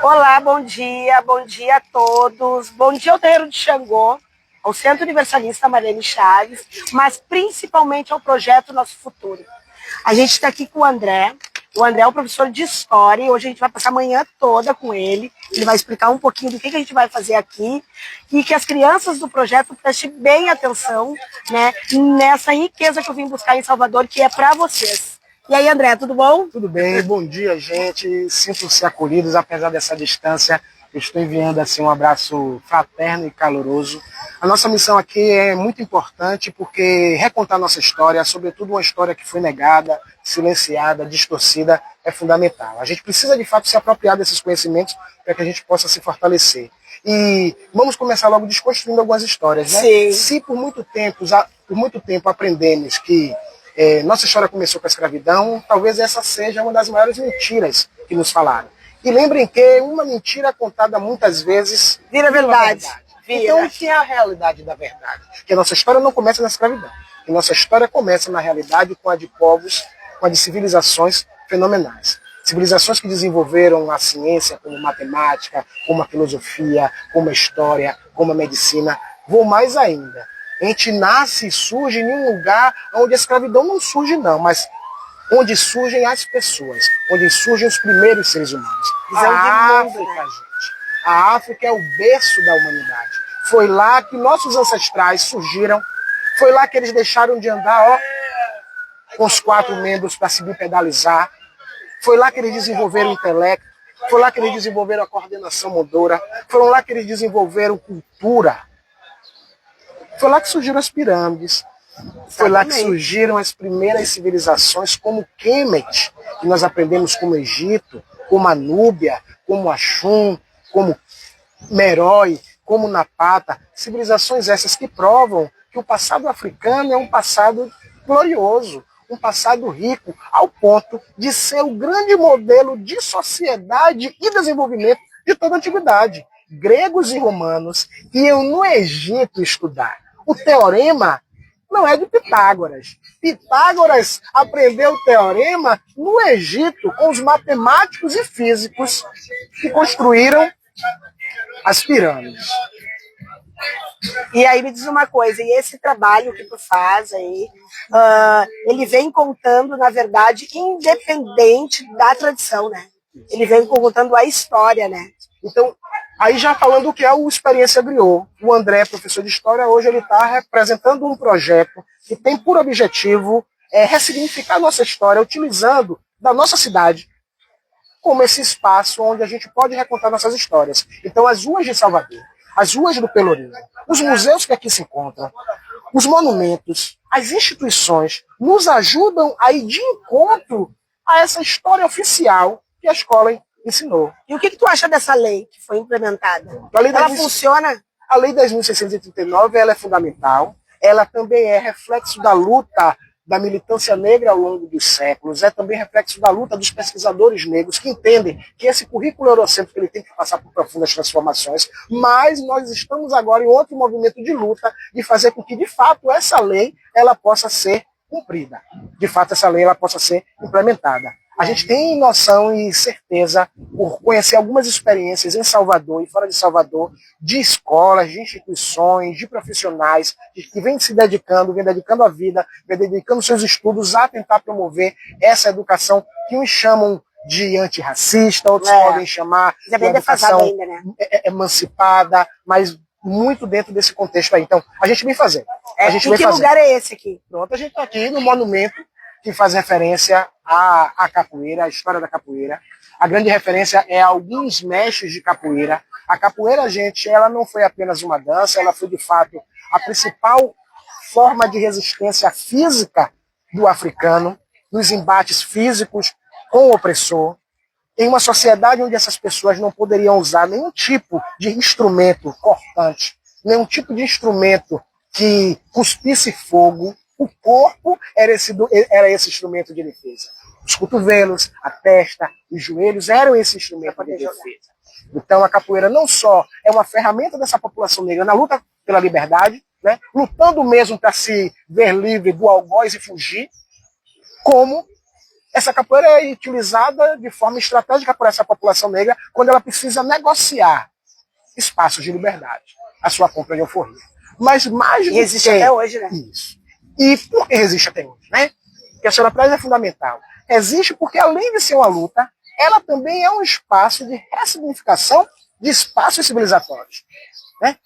Olá, bom dia a todos. Bom dia ao Terreiro de Xangô, ao Centro Universalista Marlene Chaves, mas principalmente ao projeto Nosso Futuro. A gente está aqui com o André. O André é um professor de História e hoje a gente vai passar a manhã toda com ele. Ele vai explicar um pouquinho do que a gente vai fazer aqui e que as crianças do projeto prestem bem atenção, né, nessa riqueza que eu vim buscar em Salvador, que é para vocês. E aí, André, tudo bom? Tudo bem, bom dia, gente. Sintam-se acolhidos, apesar dessa distância. Eu estou enviando assim, um abraço fraterno e caloroso. A nossa missão aqui é muito importante porque recontar nossa história, sobretudo uma história que foi negada, silenciada, distorcida, é fundamental. A gente precisa, de fato, se apropriar desses conhecimentos para que a gente possa se fortalecer. E vamos começar logo desconstruindo algumas histórias, né? Sim. Se por muito tempo aprendemos que nossa história começou com a escravidão, talvez essa seja uma das maiores mentiras que nos falaram. E lembrem que uma mentira contada muitas vezes vira verdade. Então, o que é a realidade da verdade? Que a nossa história não começa na escravidão. Que nossa história começa, na realidade, com a de povos, com a de civilizações fenomenais. Civilizações que desenvolveram a ciência como matemática, como a filosofia, como a história, como a medicina. Vou mais ainda. A gente nasce e surge em um lugar onde a escravidão não surge não, mas onde surgem as pessoas, onde surgem os primeiros seres humanos. A África, gente. A África é o berço da humanidade. Foi lá que nossos ancestrais surgiram, foi lá que eles deixaram de andar com os 4 membros para se bipedalizar, foi lá que eles desenvolveram o intelecto, foi lá que eles desenvolveram a coordenação motora, foram lá que eles desenvolveram cultura. Foi lá que surgiram as pirâmides, foi lá que surgiram as primeiras civilizações como Kemet, que nós aprendemos como Egito, como a Núbia, como Axum, como Merói, como Napata. Civilizações essas que provam que o passado africano é um passado glorioso, um passado rico, ao ponto de ser o grande modelo de sociedade e desenvolvimento de toda a antiguidade. Gregos e romanos iam no Egito estudar. O teorema não é de Pitágoras. Pitágoras aprendeu o teorema no Egito com os matemáticos e físicos que construíram as pirâmides. E aí me diz uma coisa, e esse trabalho que tu faz aí, ele vem contando, na verdade, independente da tradição, né? Ele vem contando a história, né? Então, aí já falando o que é o Experiência Griot, o André, professor de História, hoje ele está representando um projeto que tem por objetivo ressignificar a nossa história, utilizando da nossa cidade como esse espaço onde a gente pode recontar nossas histórias. Então, as ruas de Salvador, as ruas do Pelourinho, os museus que aqui se encontram, os monumentos, as instituições nos ajudam a ir de encontro a essa história oficial que a escola ensinou. E o que tu acha dessa lei que foi implementada? Ela funciona? A Lei 10.639 ela é fundamental. Ela também é reflexo da luta da militância negra ao longo dos séculos, é também reflexo da luta dos pesquisadores negros que entendem que esse currículo eurocêntrico ele tem que passar por profundas transformações, mas nós estamos agora em outro movimento de luta de fazer com que, de fato, essa lei ela possa ser cumprida, de fato, essa lei ela possa ser implementada. A gente tem noção e certeza, por conhecer algumas experiências em Salvador e fora de Salvador, de escolas, de instituições, de profissionais que vêm se dedicando, vêm dedicando a vida, vêm dedicando seus estudos a tentar promover essa educação que uns chamam de antirracista, outros podem chamar de educação ainda, né? Emancipada, mas muito dentro desse contexto aí. Então, a gente vem fazer. Em que lugar é esse aqui? Pronto, a gente está aqui no monumento que faz referência à capoeira, à história da capoeira. A grande referência é alguns mestres de capoeira. A capoeira, gente, ela não foi apenas uma dança, ela foi, de fato, a principal forma de resistência física do africano, nos embates físicos com o opressor, em uma sociedade onde essas pessoas não poderiam usar nenhum tipo de instrumento cortante, nenhum tipo de instrumento que cuspisse fogo. O corpo era esse instrumento de defesa. Os cotovelos, a testa, os joelhos eram esse instrumento de defesa. Então a capoeira não só é uma ferramenta dessa população negra na luta pela liberdade, né, lutando mesmo para se ver livre do algoz e fugir, como Essa capoeira é utilizada de forma estratégica por essa população negra quando ela precisa negociar espaços de liberdade, a sua compra de alforria. Mas mais do que... existe até hoje, né? Isso. E por que resiste até hoje, né? Que a senhora traz é fundamental. Existe porque, além de ser uma luta, ela também é um espaço de ressignificação de espaços civilizatórios, né?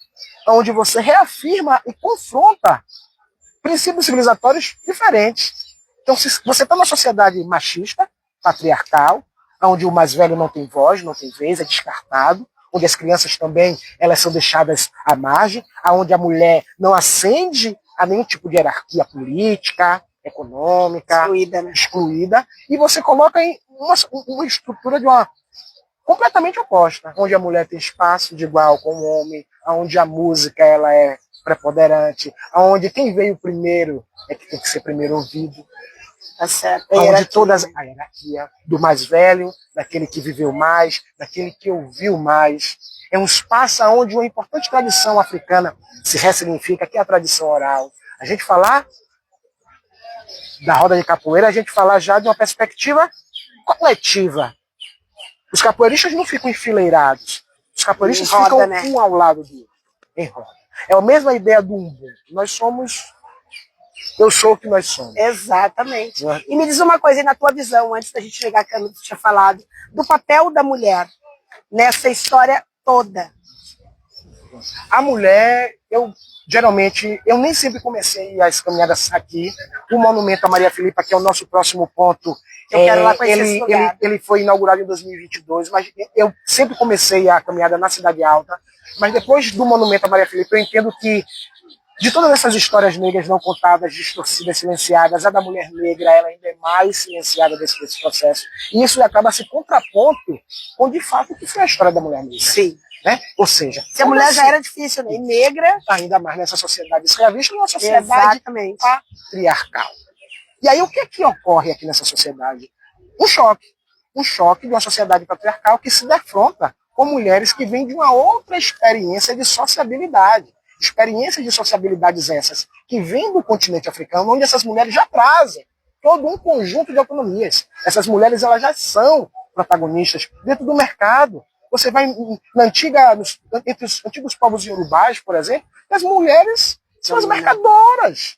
Onde você reafirma e confronta princípios civilizatórios diferentes. Então, se você está numa sociedade machista, patriarcal, onde o mais velho não tem voz, não tem vez, é descartado, onde as crianças também elas são deixadas à margem, onde a mulher não ascende a nenhum tipo de hierarquia política, econômica, Excluída, né? excluída, e você coloca em uma estrutura de uma completamente oposta, onde a mulher tem espaço de igual com o homem, onde a música ela é preponderante, onde quem veio primeiro é que tem que ser primeiro ouvido. Tá certo. Onde todas a hierarquia do mais velho, daquele que viveu mais, daquele que ouviu mais. É um espaço onde uma importante tradição africana se ressignifica, que é a tradição oral. A gente falar da roda de capoeira, a gente falar já de uma perspectiva coletiva. Os capoeiristas não ficam enfileirados. Os capoeiristas roda, ficam né? Um ao lado do outro, em roda. É a mesma ideia do Ubuntu. Nós somos... Eu sou o que nós somos. Exatamente. E me diz uma coisa aí na tua visão, antes da gente chegar aqui, eu tinha falado, do papel da mulher nessa história toda. A mulher, geralmente, eu nem sempre comecei as caminhadas aqui. O Monumento a Maria Filipa, que é o nosso próximo ponto, Eu quero lá conhecer esse lugar. ele foi inaugurado em 2022, mas eu sempre comecei a caminhada na Cidade Alta. Mas depois do Monumento a Maria Filipa, eu entendo que de todas essas histórias negras não contadas, distorcidas, silenciadas, a da mulher negra ela ainda é mais silenciada desse processo. E isso acaba se contraponto com, de fato, o que foi a história da mulher negra. Sim. Né? Ou seja, se a mulher já era difícil, né? E negra... Ainda mais nessa sociedade escravista, numa sociedade exatamente. patriarcal. E aí o que é que ocorre aqui nessa sociedade? Um choque. Um choque de uma sociedade patriarcal que se defronta com mulheres que vêm de uma outra experiência de sociabilidade. Experiências de sociabilidades essas, que vêm do continente africano, onde essas mulheres já trazem todo um conjunto de autonomias. Essas mulheres elas já são protagonistas dentro do mercado. Você vai entre os antigos povos iorubás, por exemplo, as mulheres são as mercadoras.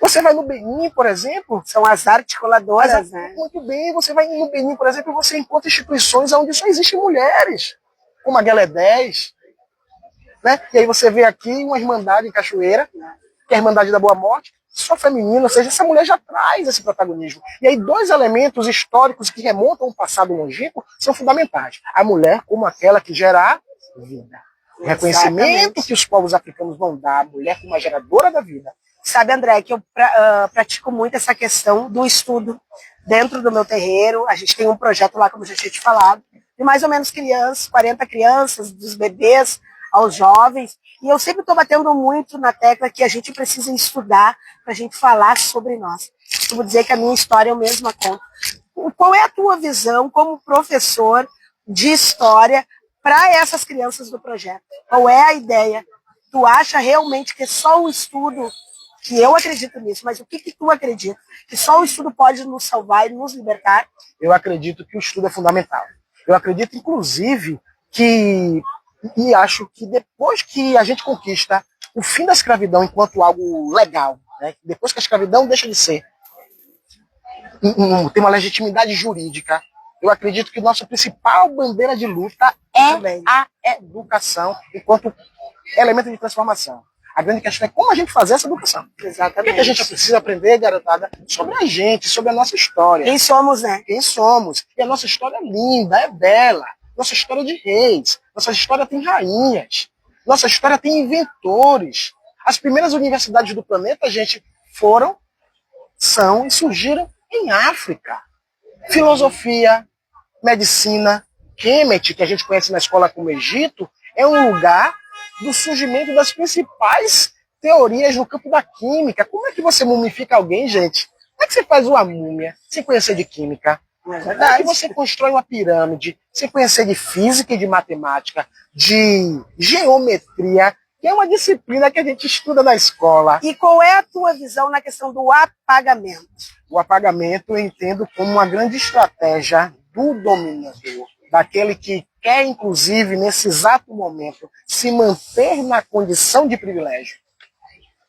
Você vai no Benin, por exemplo... São as articuladoras, né? Muito bem, você vai no Benin, por exemplo, e você encontra instituições onde só existem mulheres, como a Guelé 10, né? E aí você vê aqui uma irmandade em Cachoeira, que é a Irmandade da Boa Morte, só feminina, ou seja, essa mulher já traz esse protagonismo. E aí dois elementos históricos que remontam ao passado longínquo são fundamentais. A mulher como aquela que gera vida. O reconhecimento que os povos africanos vão dar à mulher como a geradora da vida. Sabe, André, que eu pratico muito essa questão do estudo dentro do meu terreiro. A gente tem um projeto lá, como eu já tinha te falado, de mais ou menos crianças, 40 crianças, dos bebês aos jovens, e eu sempre estou batendo muito na tecla que a gente precisa estudar para a gente falar sobre nós. Costumo dizer que a minha história eu mesma conto. Qual é a tua visão como professor de história para essas crianças do projeto? Qual é a ideia? Tu acha realmente que só o estudo, que eu acredito nisso, mas o que tu acredita? Que só o estudo pode nos salvar e nos libertar? Eu acredito que o estudo é fundamental. Eu acredito, inclusive, que... E acho que depois que a gente conquista o fim da escravidão enquanto algo legal, né? Depois que a escravidão deixa de ser, tem uma legitimidade jurídica, eu acredito que nossa principal bandeira de luta é a educação enquanto elemento de transformação. A grande questão é como a gente fazer essa educação. Exatamente. O que a gente precisa aprender, garotada, sobre a gente, sobre a nossa história. Quem somos, né? Quem somos. E a nossa história é linda, é bela. Nossa história é de reis, nossa história tem rainhas, nossa história tem inventores. As primeiras universidades do planeta, gente, são e surgiram em África. Filosofia, medicina, Kemet, que a gente conhece na escola como Egito, é um lugar do surgimento das principais teorias no campo da química. Como é que você mumifica alguém, gente? Como é que você faz uma múmia sem conhecer de química? É verdade. Aí você constrói uma pirâmide sem conhecer de física e de matemática, de geometria, que é uma disciplina que a gente estuda na escola. E qual é a tua visão na questão do apagamento? O apagamento eu entendo como uma grande estratégia do dominador, daquele que quer, inclusive, nesse exato momento, se manter na condição de privilégio.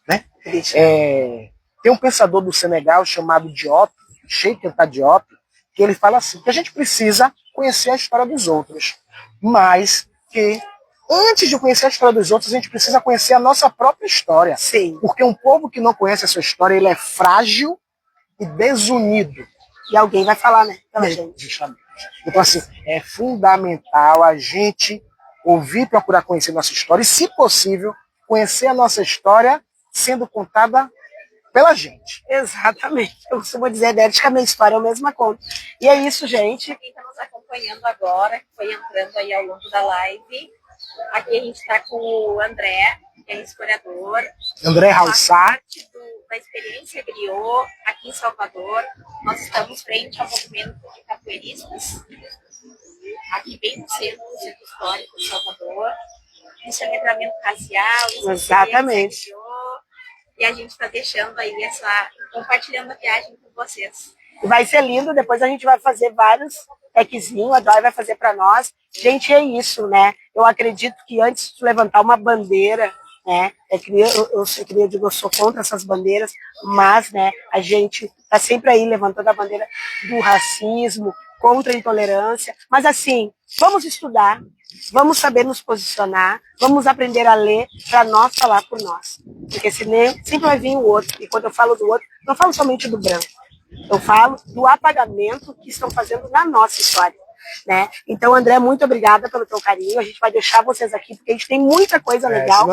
Né? Tem um pensador do Senegal chamado Diop, Cheikh Anta Diop, que ele fala assim, que a gente precisa conhecer a história dos outros, mas que antes de conhecer a história dos outros, a gente precisa conhecer a nossa própria história. Sim. Porque um povo que não conhece a sua história, ele é frágil e desunido. E alguém vai falar, né? Pela gente. Justamente. Então, assim, é fundamental a gente ouvir, procurar conhecer nossa história e, se possível, conhecer a nossa história sendo contada pela gente. Exatamente. Eu costumo dizer, Débora, que a minha história é a mesma conta. E é isso, gente. Quem está nos acompanhando agora, que foi entrando aí ao longo da live, aqui a gente está com o André, que é historiador. André Halsar. Parte da experiência griot aqui em Salvador. Nós estamos frente ao movimento de capoeiristas, aqui bem no centro histórico de Salvador. Isso é letramento racial. Exatamente. E a gente está deixando aí compartilhando a viagem com vocês. Vai ser lindo, depois a gente vai fazer vários packzinhos, a Dói vai fazer para nós. Gente, é isso, né? Eu acredito que antes de levantar uma bandeira, né? Eu sou contra essas bandeiras, mas, né, a gente tá sempre aí levantando a bandeira do racismo, contra a intolerância. Mas assim, vamos estudar, vamos saber nos posicionar, vamos aprender a ler para nós falar por nós. Porque senão sempre vai vir o outro. E quando eu falo do outro, não falo somente do branco. Eu falo do apagamento que estão fazendo na nossa história. Né? Então, André, muito obrigada pelo teu carinho. A gente vai deixar vocês aqui, porque a gente tem muita coisa legal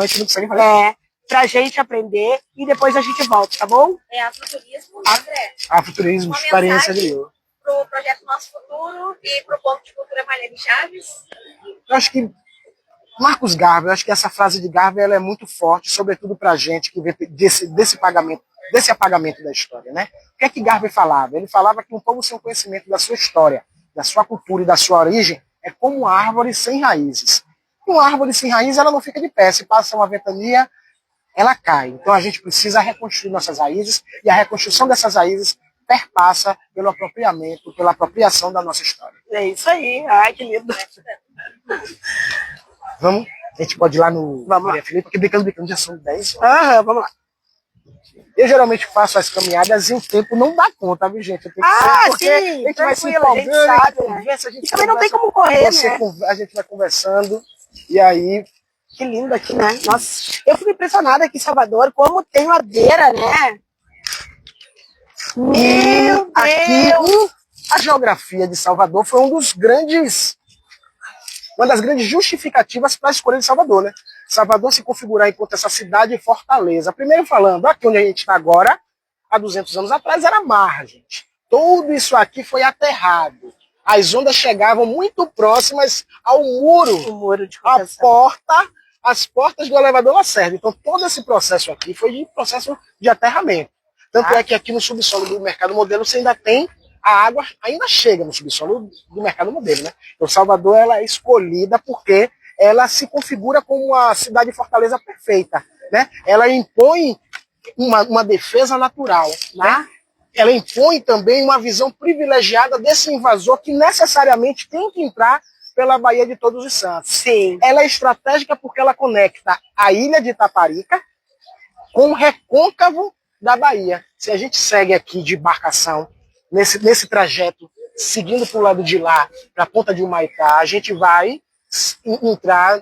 pra gente aprender e depois a gente volta, tá bom? É afuturismo, André. Afuturismo, experiência griot. Pro projeto Nosso Futuro e pro Ponto de Cultura Marlene Chaves. Eu acho que Marcos Garvey, eu acho que essa frase de Garvey ela é muito forte, sobretudo pra gente que vê desse apagamento da história, né? O que Garvey falava? Ele falava que um povo sem conhecimento da sua história, da sua cultura e da sua origem é como uma árvore sem raízes. Uma árvore sem raízes, ela não fica de pé. Se passa uma ventania, ela cai. Então a gente precisa reconstruir nossas raízes e a reconstrução dessas raízes perpassa pelo apropriamento, pela apropriação da nossa história. É isso aí. Ai, que lindo. Vamos? A gente pode ir lá no Maria Filipe, porque brincando, já são 10 horas. Vamos lá. Eu geralmente faço as caminhadas e o tempo não dá conta, viu, gente? Porque sim, a gente vai se empolgando, a gente também não tem como correr, né? A gente vai conversando e aí... Que lindo aqui, né? Nossa, eu fico impressionada aqui em Salvador, como tem ladeira, né? Meu Deus! A geografia de Salvador foi uma das grandes justificativas para a escolha de Salvador, né? Salvador se configurar enquanto essa cidade e fortaleza. Primeiro falando, aqui onde a gente está agora, há 200 anos atrás, era mar, gente. Tudo isso aqui foi aterrado. As ondas chegavam muito próximas ao muro. O muro de contenção. As portas do elevador Lacerda. Então todo esse processo aqui foi de processo de aterramento. Tanto é que aqui no subsolo do Mercado Modelo você ainda tem a água, ainda chega no subsolo do Mercado Modelo, né? Então Salvador ela é escolhida porque ela se configura como uma cidade fortaleza perfeita, né? Ela impõe uma defesa natural, né? Ela impõe também uma visão privilegiada desse invasor que necessariamente tem que entrar pela Baía de Todos os Santos. Sim. Ela é estratégica porque ela conecta a ilha de Itaparica com o recôncavo da Bahia. Se a gente segue aqui de embarcação, nesse trajeto, seguindo para o lado de lá, para a ponta de Humaitá, a gente vai entrar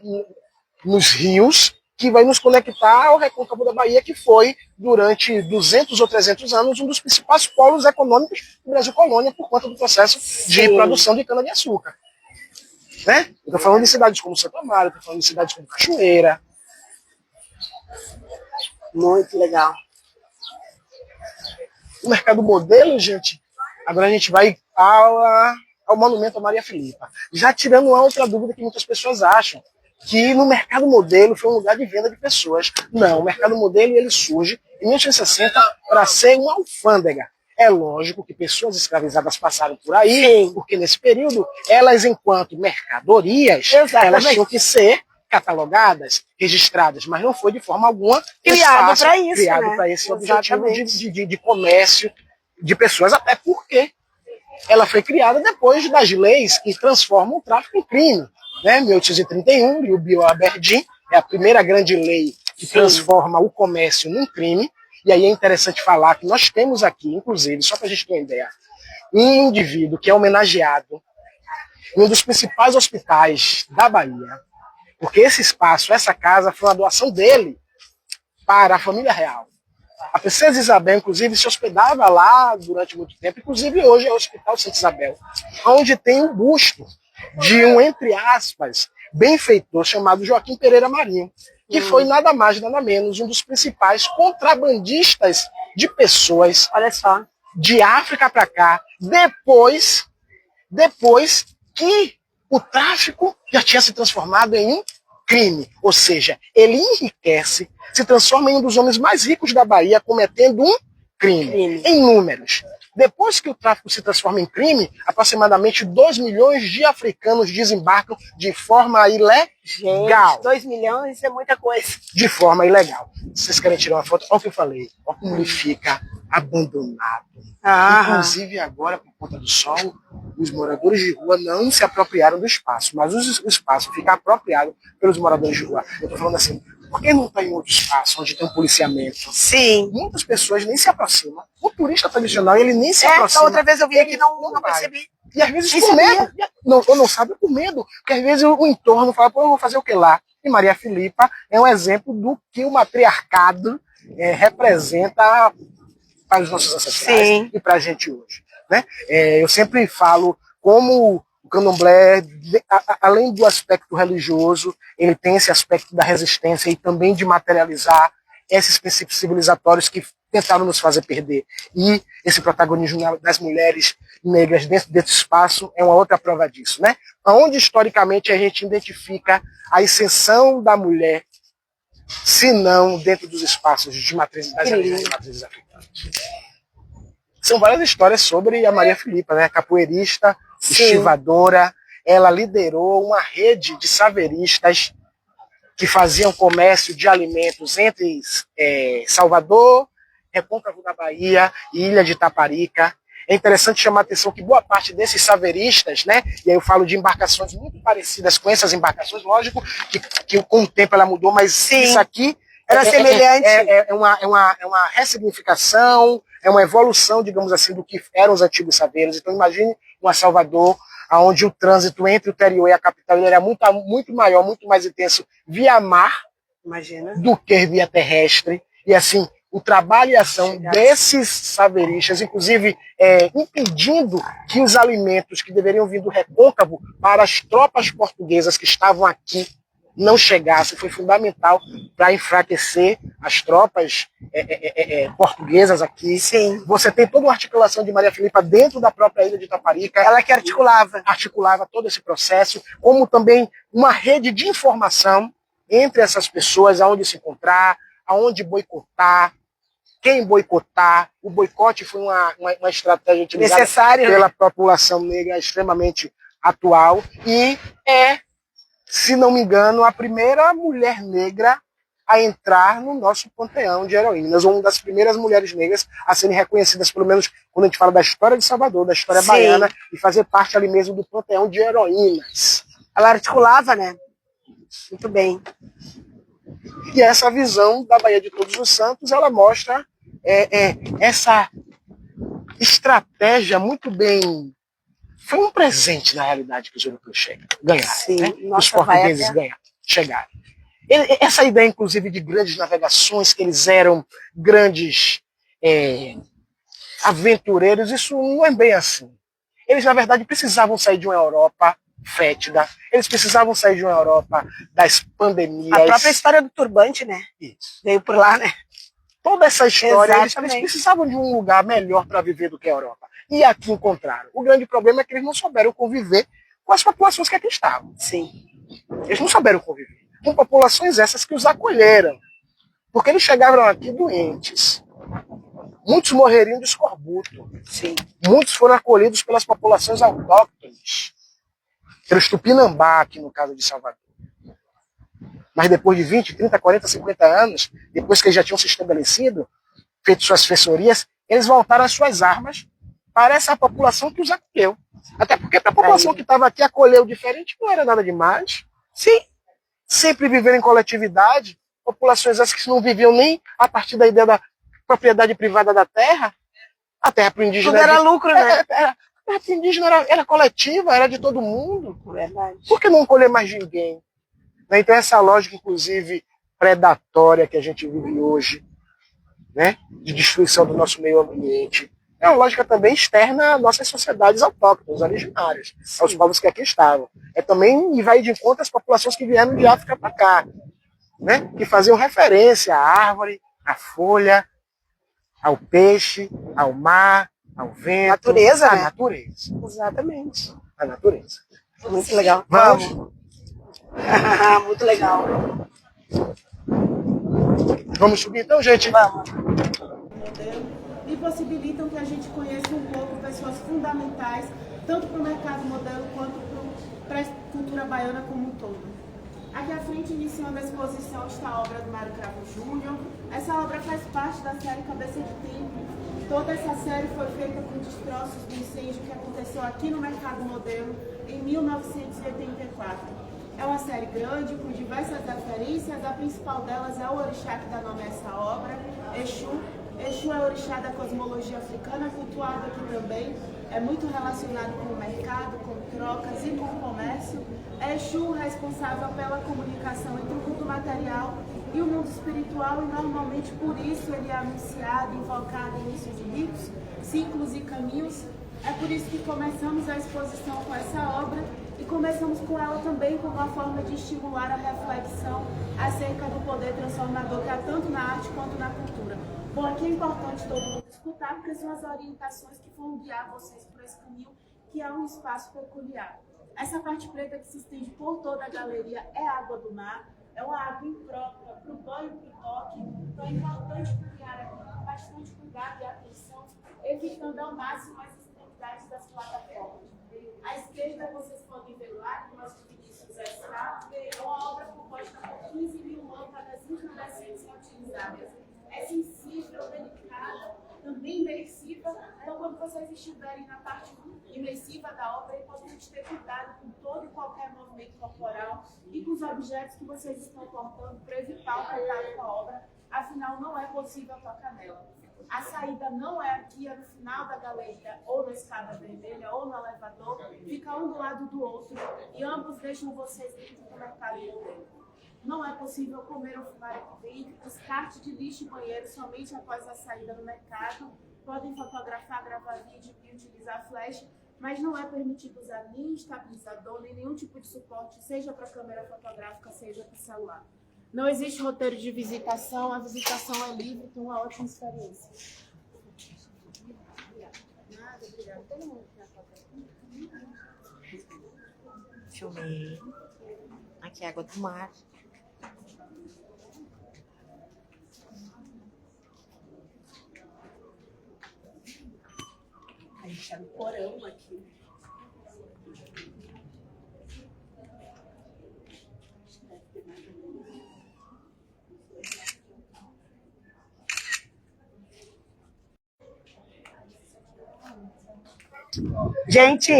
nos rios que vai nos conectar ao recôncavo da Bahia, que foi, durante 200 ou 300 anos, um dos principais polos econômicos do Brasil Colônia, por conta do processo de produção de cana-de-açúcar. Né? Eu estou falando de cidades como Santo Amaro, estou falando de cidades como Cachoeira. Muito legal. O Mercado Modelo, gente, agora a gente vai ao Monumento a Maria Filipa. Já tirando uma outra dúvida que muitas pessoas acham, que no Mercado Modelo foi um lugar de venda de pessoas. Não, o Mercado Modelo ele surge em 1860 para ser uma alfândega. É lógico que pessoas escravizadas passaram por aí, porque nesse período, elas, enquanto mercadorias, elas tinham que ser catalogadas, registradas, mas não foi de forma alguma Criado para isso, criado né? para esse objetivo Exatamente. de comércio de pessoas, até porque ela foi criada depois das leis que transformam o tráfico em crime. Né? 1831, e o Bill Aberdeen é a primeira grande lei que transforma o comércio num crime. E aí é interessante falar que nós temos aqui, inclusive, só para a gente ter uma ideia, um indivíduo que é homenageado em um dos principais hospitais da Bahia, porque esse espaço, essa casa, foi uma doação dele para a família real. A princesa Isabel, inclusive, se hospedava lá durante muito tempo, inclusive hoje é o Hospital Santa Isabel, onde tem um busto de um, entre aspas, benfeitor chamado Joaquim Pereira Marinho, que foi nada mais, nada menos, um dos principais contrabandistas de pessoas, Olha só, de África para cá, depois que o tráfico já tinha se transformado em um crime. Ou seja, ele enriquece, se transforma em um dos homens mais ricos da Bahia, cometendo um crime. Em números. Depois que o tráfico se transforma em crime, aproximadamente 2 milhões de africanos desembarcam de forma ilegal. gente, 2 milhões é muita coisa. De forma ilegal. Vocês querem tirar uma foto? Olha o que eu falei. Olha como ele fica abandonado. Inclusive agora, por conta do sol, os moradores de rua não se apropriaram do espaço, mas o espaço fica apropriado pelos moradores de rua. Eu estou falando assim, por que não está em outro espaço onde tem um policiamento? Sim. Muitas pessoas nem se aproximam. O turista tradicional, ele nem se aproxima. Outra vez eu vi aqui e não percebi. E às vezes por medo. Ou não sabe por medo. Porque às vezes o entorno fala, pô, eu vou fazer o que lá? E Maria Filipa é um exemplo do que o matriarcado representa para os nossos ancestrais e para a gente hoje. Né? Eu sempre falo como o candomblé, além do aspecto religioso, ele tem esse aspecto da resistência e também de materializar esses princípios civilizatórios que tentaram nos fazer perder. E esse protagonismo das mulheres negras dentro desse espaço é uma outra prova disso. Né? Onde historicamente a gente identifica a ascensão da mulher, se não dentro dos espaços de matrizes, das matrizes africanas. São várias histórias sobre a Maria Filipa, né? Capoeirista, estivadora. Ela liderou uma rede de saveristas que faziam comércio de alimentos entre Salvador, Recôncavo da Bahia e Ilha de Itaparica. É interessante chamar a atenção que boa parte desses saveristas, né? E aí eu falo de embarcações muito parecidas com essas embarcações, lógico que com o tempo ela mudou, mas isso aqui era semelhante. É uma ressignificação, é uma evolução, digamos assim, do que eram os antigos saveiros. Então imagine uma Salvador, onde o trânsito entre o interior e a capital ele era muito maior, muito mais intenso via mar, do que via terrestre. E assim, o trabalho e a ação desses saveiristas, inclusive impedindo que os alimentos que deveriam vir do Recôncavo para as tropas portuguesas que estavam aqui não chegassem, foi fundamental para enfraquecer as tropas portuguesas aqui. Sim. Você tem toda uma articulação de Maria Filipa dentro da própria ilha de Itaparica. Ela que articulava todo esse processo, como também uma rede de informação entre essas pessoas, aonde se encontrar, aonde boicotar, quem boicotar. O boicote foi uma estratégia utilizada necessária pela população negra extremamente atual e se não me engano, a primeira mulher negra a entrar no nosso panteão de heroínas, ou uma das primeiras mulheres negras a serem reconhecidas, pelo menos quando a gente fala da história de Salvador, da história baiana, e fazer parte ali mesmo do panteão de heroínas. Ela articulava, né? Muito bem. E essa visão da Baía de Todos os Santos, ela mostra essa estratégia muito bem. Foi um presente, na realidade, que os europeus ganharam. Né? Os portugueses chegaram. Essa ideia, inclusive, de grandes navegações, que eles eram grandes aventureiros, isso não é bem assim. Eles, na verdade, precisavam sair de uma Europa fétida, eles precisavam sair de uma Europa das pandemias. A própria história do turbante, né? Isso. Veio por lá, né? Toda essa história, eles precisavam de um lugar melhor para viver do que a Europa. E aqui encontraram. O grande problema é que eles não souberam conviver com as populações que aqui estavam. Sim. Eles não souberam conviver. Com populações essas que os acolheram. Porque eles chegaram aqui doentes. Muitos morreriam de escorbuto. Sim. Muitos foram acolhidos pelas populações autóctones. Pelos Tupinambá, aqui no caso de Salvador. Mas depois de 20, 30, 40, 50 anos, depois que eles já tinham se estabelecido, feito suas feçorias, eles voltaram às suas armas para essa população que os acolheu. Até porque para a população que estava aqui acolheu diferente não era nada demais. Sim, sempre viveram em coletividade, populações essas que não viviam nem a partir da ideia da propriedade privada da terra. A terra para o indígena... Tudo era lucro, né? Para o indígena era coletiva, era de todo mundo. Verdade. Por que não colher mais ninguém? Então essa lógica, inclusive, predatória que a gente vive hoje, né, de destruição do nosso meio ambiente, é uma lógica também externa às nossas sociedades autóctones, originárias, aos povos que aqui estavam. É também, e vai de encontro às populações que vieram de África para cá, né, que faziam referência à árvore, à folha, ao peixe, ao mar, ao vento. Natureza, à né? natureza. Exatamente. A natureza. Muito legal. Vamos. Muito legal. Vamos subir então, gente? Vamos. E possibilitam que a gente conheça um pouco pessoas fundamentais, tanto para o mercado modelo quanto para a cultura baiana como um todo. Aqui à frente, iniciando a exposição, está a obra do Mário Cravo Júnior. Essa obra faz parte da série Cabeça de Tempo. Toda essa série foi feita com destroços do incêndio que aconteceu aqui no mercado modelo em 1984. É uma série grande, com diversas referências. A principal delas é o orixá que dá nome a essa obra, Exu. Exu é o orixá da cosmologia africana, cultuado aqui também. É muito relacionado com o mercado, com trocas e com o comércio. É Exu responsável pela comunicação entre o mundo material e o mundo espiritual, e normalmente por isso ele é anunciado, invocado em início de ritos, ciclos e caminhos. É por isso que começamos a exposição com essa obra e começamos com ela também como uma forma de estimular a reflexão acerca do poder transformador que há tanto na arte quanto na cultura. Bom, aqui é importante todo mundo escutar, porque são as orientações que vão guiar vocês por esse caminho, que é um espaço peculiar. Essa parte preta que se estende por toda a galeria é água do mar, é uma água imprópria para o banho e para o toque, então é importante criar aqui com bastante cuidado e atenção, evitando ao máximo as extremidades das plataformas. À esquerda vocês podem ver lá que nosso Vinícius está, é uma obra composta por 15 mil lâmpadas incandescentes utilizadas. É sensível, delicada, também imersiva. Então, quando vocês estiverem na parte imersiva da obra, é importante ter cuidado com todo e qualquer movimento corporal e com os objetos que vocês estão portando para evitar o contato com a obra. Afinal, não é possível tocar nela. A saída não é aqui, é no final da galeria, ou na escada vermelha, ou no elevador. Fica um do lado do outro e ambos deixam vocês dentro do mercado modelo. Não é possível comer ou fumar aqui dentro. Descarte de lixo e banheiro somente após a saída do mercado. Podem fotografar, gravar vídeo e utilizar flash, mas não é permitido usar nem estabilizador, nem nenhum tipo de suporte, seja para câmera fotográfica, seja para celular. Não existe roteiro de visitação, a visitação é livre, então é uma ótima experiência. Nada, obrigada. Todo mundo que Filmei. Aqui é a água do mar. A gente tá no porão aqui. Gente,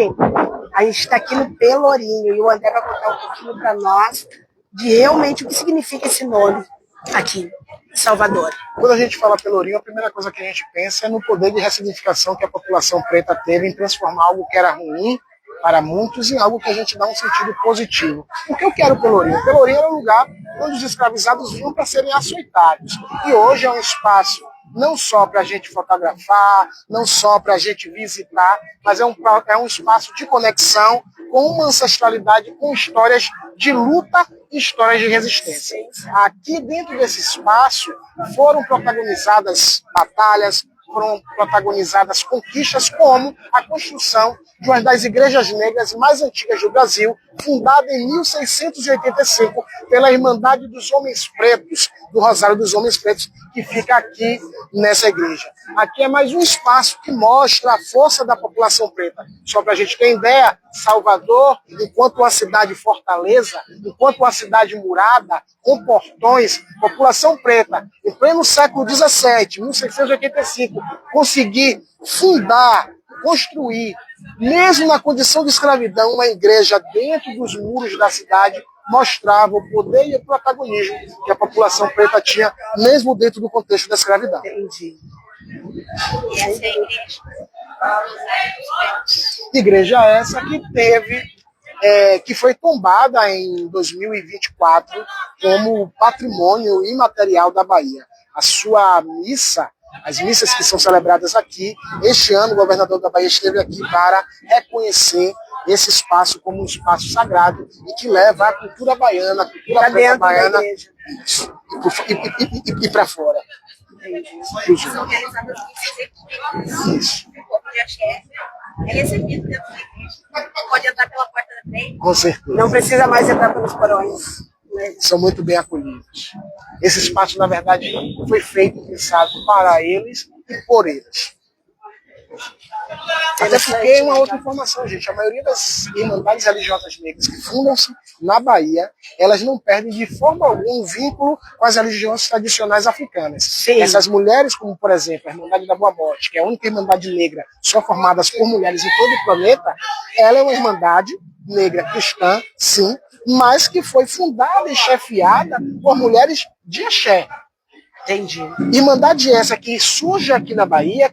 a gente está aqui no Pelourinho e o André vai contar um pouquinho para nós de realmente o que significa esse nome aqui em Salvador. Quando a gente fala Pelourinho, a primeira coisa que a gente pensa é no poder de ressignificação que a população preta teve em transformar algo que era ruim para muitos em algo que a gente dá um sentido positivo. Por que eu quero Pelourinho? Pelourinho era um lugar onde os escravizados vinham para serem açoitados. E hoje é um espaço não só para a gente fotografar, não só para a gente visitar, mas é um espaço de conexão com uma ancestralidade, com histórias de luta e histórias de resistência. Aqui dentro desse espaço foram protagonizadas batalhas, foram protagonizadas conquistas como a construção de uma das igrejas negras mais antigas do Brasil, fundada em 1685 pela Irmandade dos Homens Pretos, do Rosário dos Homens Pretos, que fica aqui nessa igreja. Aqui é mais um espaço que mostra a força da população preta. Só para a gente ter ideia, Salvador, enquanto uma cidade fortaleza, enquanto uma cidade murada, com portões, população preta, em pleno século XVII, 1685, conseguir fundar, construir, mesmo na condição de escravidão, uma igreja dentro dos muros da cidade, mostrava o poder e o protagonismo que a população preta tinha, mesmo dentro do contexto da escravidão. Entendi. E essa é a igreja. Igreja essa que teve, que foi tombada em 2024 como patrimônio imaterial da Bahia. A sua missa, as missas que são celebradas aqui, este ano o governador da Bahia esteve aqui para reconhecer esse espaço como um espaço sagrado e que leva a cultura baiana, a cultura preta baiana e para fora. São realizadas missas Isso. o corpo de axé é recebido dentro da igreja. Pode entrar pela porta da frente. Com certeza. Não precisa mais entrar pelos porões. São muito bem acolhidos. Esse espaço, na verdade, foi feito e pensado para eles e por eles. Até porque uma outra informação, gente, a maioria das irmandades religiosas negras que fundam-se na Bahia, elas não perdem de forma alguma um vínculo com as religiões tradicionais africanas. Sim. Essas mulheres, como por exemplo a Irmandade da Boa Morte, que é a única irmandade negra só formada por mulheres em todo o planeta, ela é uma irmandade negra cristã, sim, mas que foi fundada e chefiada por mulheres de axé. Entendi. Irmandade essa que surge aqui na Bahia,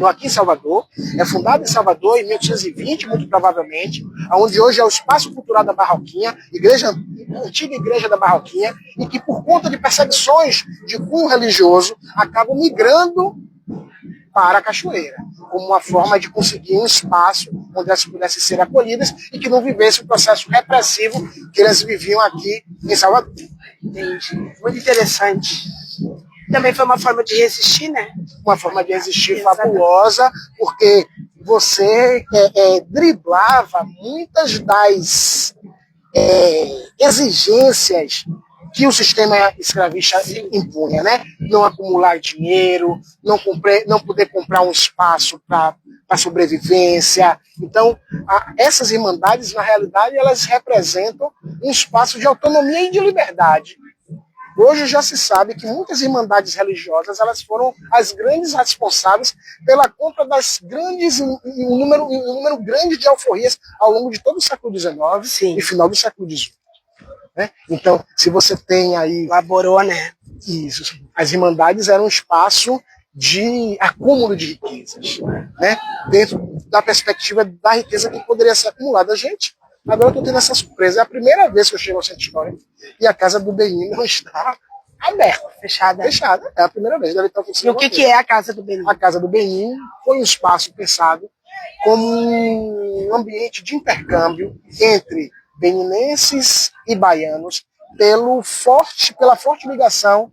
aqui em Salvador, é fundada em Salvador em 1820, muito provavelmente, onde hoje é o Espaço Cultural da Barroquinha, antiga igreja da Barroquinha, e que por conta de perseguições de cunho religioso, acabam migrando para a Cachoeira, como uma forma de conseguir um espaço onde elas pudessem ser acolhidas e que não vivesse o processo repressivo que elas viviam aqui em Salvador. Entendi. Muito interessante. Também foi uma forma de resistir, né? Uma forma de resistir fabulosa, porque você driblava muitas das exigências que o sistema escravista impunha, né? Não acumular dinheiro, não poder comprar um espaço para sobrevivência. Então, essas irmandades, na realidade, elas representam um espaço de autonomia e de liberdade. Hoje já se sabe que muitas irmandades religiosas elas foram as grandes responsáveis pela compra das grandes, um número grande de alforrias ao longo de todo o século XIX e final do século XVIII. Né? Então, se você tem aí... Elaborou, né? Isso. As irmandades eram um espaço de acúmulo de riquezas, né? Dentro da perspectiva da riqueza que poderia ser acumulada. Gente, agora eu estou tendo essa surpresa. É a primeira vez que eu chego ao Centro Histórico e a Casa do Benin não está aberta. Fechada. Fechada. É a primeira vez. Deve estar E o que é a Casa do Benin? A Casa do Benin foi um espaço pensado como um ambiente de intercâmbio entre beninenses e baianos pela forte ligação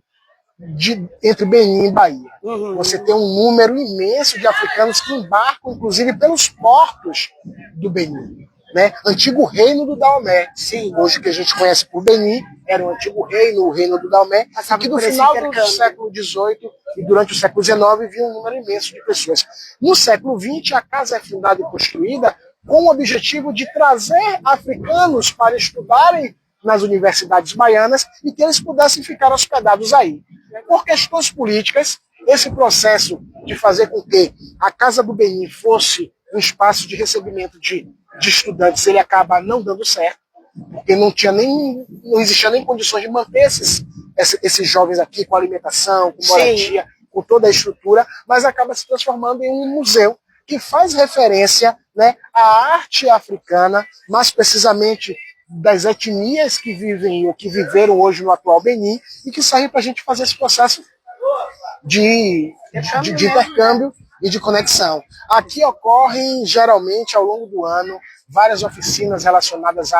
entre Benin e Bahia. Uhum. Você tem um número imenso de africanos que embarcam, inclusive, pelos portos do Benin. Né? Antigo reino do Daomé. Sim. Hoje que a gente conhece por Benin, era o antigo reino, o reino do Daomé, que no final do século XVIII e durante o século XIX vinha um número imenso de pessoas. No século XX, a casa é fundada e construída com o objetivo de trazer africanos para estudarem nas universidades baianas e que eles pudessem ficar hospedados aí. Por questões políticas, esse processo de fazer com que a Casa do Benin fosse um espaço de recebimento de estudantes, ele acaba não dando certo, porque não existia nem condições de manter esses jovens aqui com alimentação, com moradia, com toda a estrutura, mas acaba se transformando em um museu que faz referência, né, à arte africana, mais precisamente das etnias que vivem ou que viveram hoje no atual Benin e que serve para a gente fazer esse processo de intercâmbio e de conexão. Aqui ocorrem, geralmente, ao longo do ano, várias oficinas relacionadas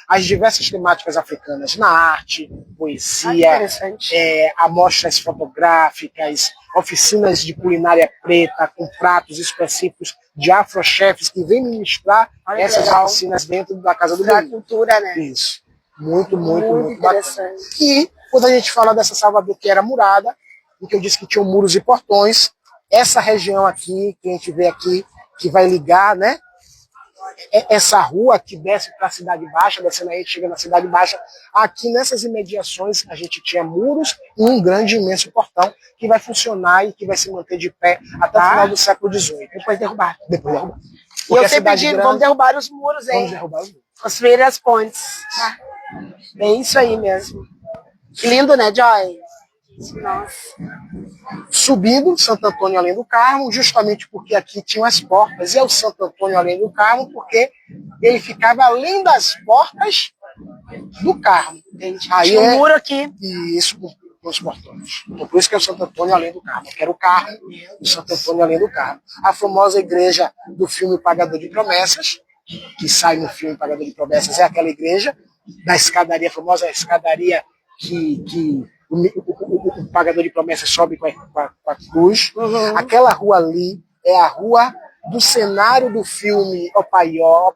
às diversas temáticas africanas, na arte, poesia, amostras fotográficas, oficinas de culinária preta, com pratos específicos de afrochefs que vêm ministrar essas oficinas dentro da Casa do Bem. Cultura, né? Isso. Muito interessante. Bacana. E quando a gente fala dessa Salvador que era murada, em que eu disse que tinham muros e portões, essa região aqui, que a gente vê aqui, que vai ligar, né? Essa rua que desce para a Cidade Baixa, descendo aí, chega na Cidade Baixa, aqui nessas imediações a gente tinha muros e um grande, imenso portão que vai funcionar e que vai se manter de pé até o final do século XVIII. Depois derrubar. E eu sempre digo, vamos derrubar os muros, hein? Vamos derrubar os muros. Construir as pontes. É isso aí mesmo. Que lindo, né, Joy? Nossa. Subindo Santo Antônio Além do Carmo, justamente porque aqui tinham as portas, e é o Santo Antônio Além do Carmo, porque ele ficava além das portas do Carmo. Aí tinha um muro aqui. E isso com os portões. Então, por isso que é o Santo Antônio Além do Carmo, que era o Carmo, o Santo Antônio Além do Carmo. A famosa igreja do filme Pagador de Promessas, que sai no filme Pagador de Promessas, é aquela igreja da escadaria, a famosa escadaria que o pagador de promessas sobe com a cruz. Aquela rua ali é a rua do cenário do filme Opaió 1,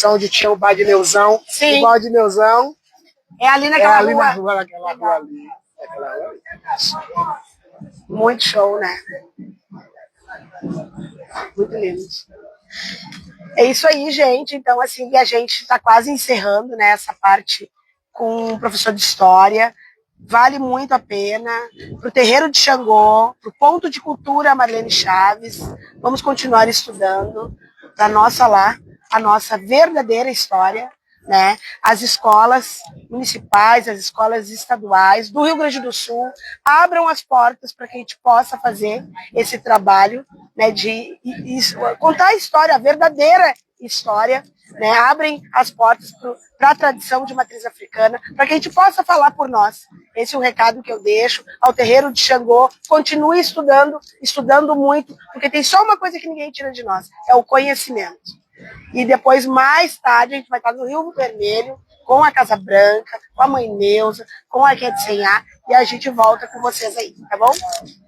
onde tinha o Badineuzão. Sim. O Badineuzão é ali naquela rua. Naquela rua ali. Muito show, né? Muito lindo. É isso aí, gente. Então, assim, a gente está quase encerrando, né, essa parte com o professor de História. Vale muito a pena. Para o Terreiro de Xangô, para o Ponto de Cultura Marlene Chaves. Vamos continuar estudando para a nossa verdadeira história, né? As escolas municipais, as escolas estaduais do Rio Grande do Sul abram as portas para que a gente possa fazer esse trabalho, né, de contar a história, a verdadeira história, né? Abrem as portas para a tradição de matriz africana, para que a gente possa falar por nós. Esse é o recado que eu deixo ao Terreiro de Xangô. Continue estudando muito, porque tem só uma coisa que ninguém tira de nós, é o conhecimento. E depois, mais tarde, a gente vai estar no Rio Vermelho, com a Casa Branca, com a Mãe Neuza, com a Quetsenhá, e a gente volta com vocês aí, tá bom?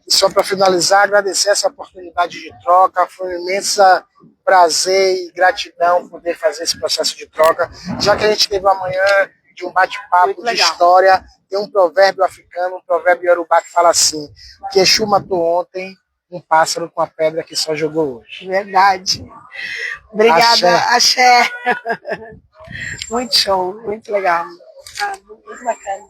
Só para finalizar, agradecer essa oportunidade de troca, foi um imenso prazer e gratidão poder fazer esse processo de troca, já que a gente teve amanhã de um bate-papo de história, tem um provérbio africano, um provérbio iorubá que fala assim, que Exu matou ontem um pássaro com a pedra que só jogou hoje. Verdade. Obrigada, Axé. Muito show, muito legal. Muito bacana.